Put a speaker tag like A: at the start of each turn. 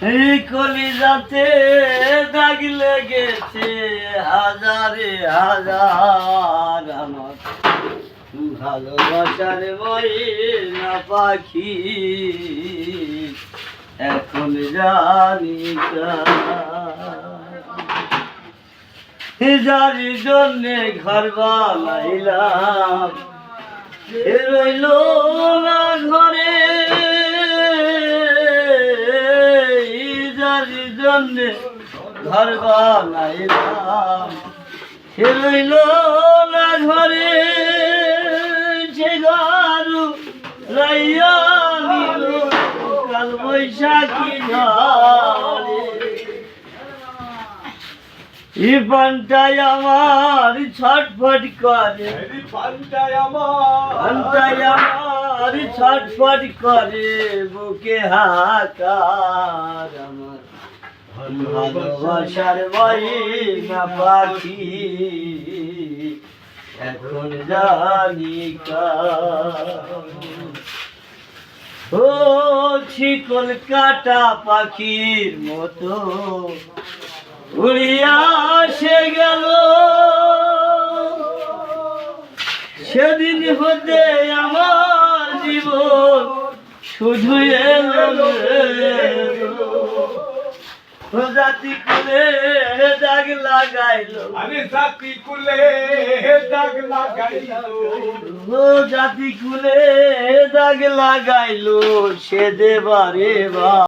A: এই কলিজাতে দাগ লেগেছে হাজারে হাজার আমার ভালোবাসার ময়না পাখি এখন জানি যার জন্যে ঘর বানাইলাম রইল না ঘরে, যার জন্যে ঘর বানাইলাম রইল না ঘরে, সে ঘর রাইয়া নিল কাল বৈশাখী ঝড়ে। এই পানটাই আমার ছটফট করে, পানটাই আমার ছটফট করে বুকে হাকার আমার ভালোবাসার ময়না পাখি এখন জানি কার। ও শিকল কাটা পাখির মতো উড়িয়া সে গেল, সেদিন হতে আমার জীবন শুধু এলো জাতি কুলে দাগ লাগাইলো,
B: আরে জাতি কুলে দাগ লাগাইলো,
A: জাতি কুলে দাগ লাগাইলো সে দেবারে বা।